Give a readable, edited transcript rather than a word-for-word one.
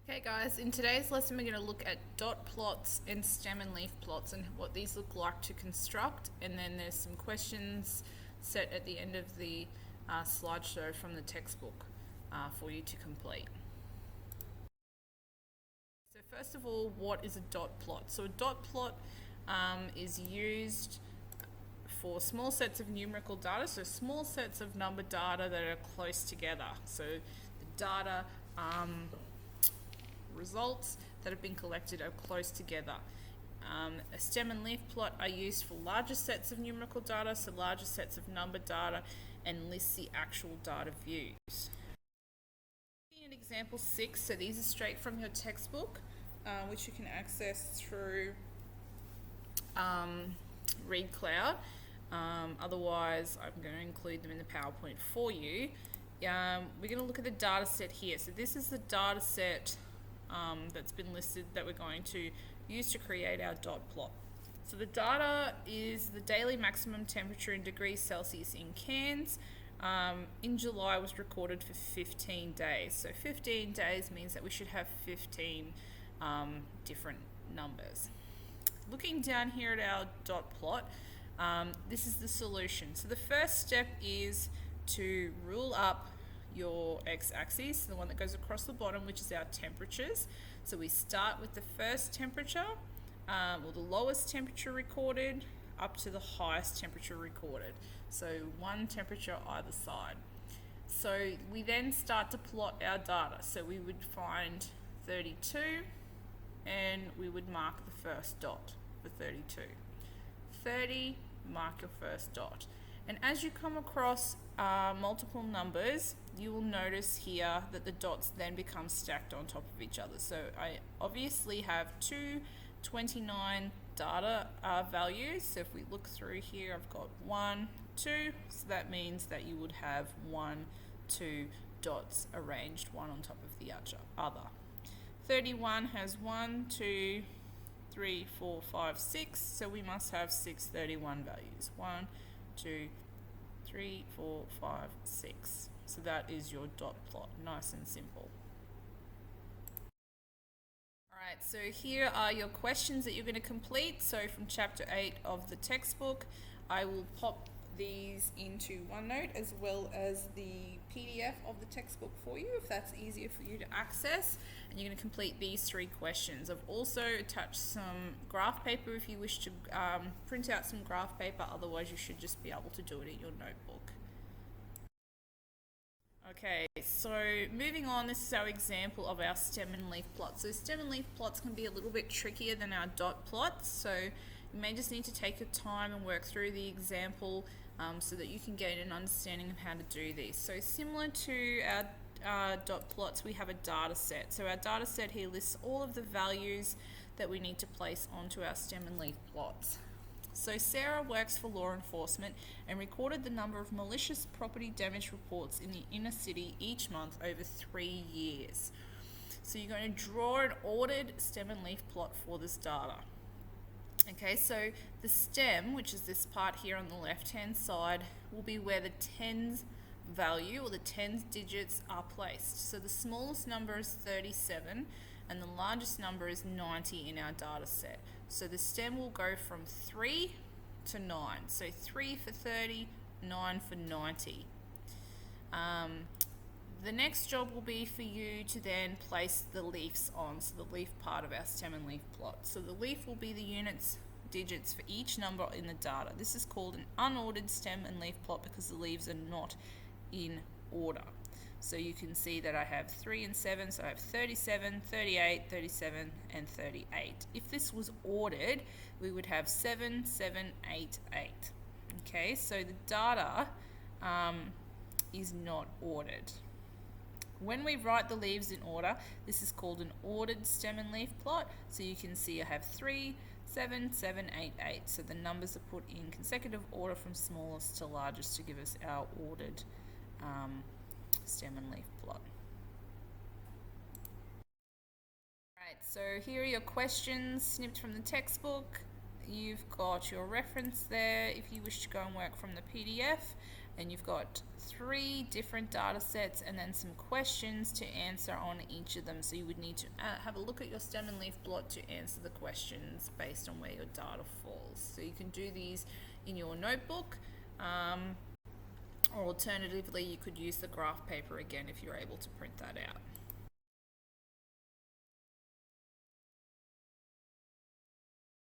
Okay guys, in today's lesson we're going to look at dot plots and stem and leaf plots and what these look like to construct, and then there's some questions set at the end of the slideshow from the textbook for you to complete. So first of all, what is a dot plot? So a dot plot is used for small sets of numerical data, so small sets of number data that are close together. So the data results that have been collected are close together. A stem and leaf plot are used for larger sets of numerical data, so larger sets of number data, and lists the actual data views. In example 6, so these are straight from your textbook, which you can access through ReadCloud. Otherwise, I'm going to include them in the PowerPoint for you. We're going to look at the data set here. So this is the data set that's been listed that we're going to use to create our dot plot. So the data is the daily maximum temperature in degrees Celsius in Cairns. In July was recorded for 15 days. So 15 days means that we should have 15 different numbers. Looking down here at our dot plot, this is the solution. So the first step is to rule up your x-axis, the one that goes across the bottom, which is our temperatures. So we start with the first temperature, or the lowest temperature recorded, up to the highest temperature recorded. So one temperature either side. So we then start to plot our data. So we would find 32 and we would mark the first dot for 32. 30, mark your first dot. And as you come across multiple numbers, you will notice here that the dots then become stacked on top of each other. So I obviously have two 29 data values. So if we look through here, I've got 1, 2. So that means that you would have 1, 2 dots arranged one on top of the other. 31 has 1, 2, 3, 4, 5, 6. So we must have 6 31 values. 1, 2, 3, 4, 5, 6. So that is your dot plot, nice and simple. Alright, so here are your questions that you're going to complete. So from chapter 8 of the textbook, I will pop these into OneNote as well as the PDF of the textbook for you, if that's easier for you to access. And you're going to complete these 3 questions. I've also attached some graph paper if you wish to print out some graph paper, otherwise you should just be able to do it in your notebook. Okay, so moving on, this is our example of our stem and leaf plots. So stem and leaf plots can be a little bit trickier than our dot plots, so you may just need to take your time and work through the example so that you can get an understanding of how to do these. So similar to our dot plots, we have a data set. So our data set here lists all of the values that we need to place onto our stem and leaf plots. So Sarah works for law enforcement and recorded the number of malicious property damage reports in the inner city each month over 3 years. So you're going to draw an ordered stem and leaf plot for this data. Okay, so the stem, which is this part here on the left-hand side, will be where the tens value or the tens digits are placed. So the smallest number is 37 and the largest number is 90 in our data set. So the stem will go from 3 to 9. So 3 for 30, 9 for 90. The next job will be for you to then place the leaves on, so the leaf part of our stem and leaf plot. So the leaf will be the units, digits for each number in the data. This is called an unordered stem and leaf plot because the leaves are not in order. So you can see that I have 3 and 7, so I have 37, 38, 37, and 38. If this was ordered, we would have 7, 7, 8, 8. Okay, so the data is not ordered. When we write the leaves in order, this is called an ordered stem and leaf plot. So you can see I have 3, 7, 7, 8, 8. So the numbers are put in consecutive order from smallest to largest to give us our ordered stem and leaf plot. Alright, so here are your questions snipped from the textbook. You've got your reference there if you wish to go and work from the PDF, and you've got 3 different data sets and then some questions to answer on each of them. So you would need to have a look at your stem and leaf plot to answer the questions based on where your data falls. So you can do these in your notebook, or alternatively you could use the graph paper again if you're able to print that out.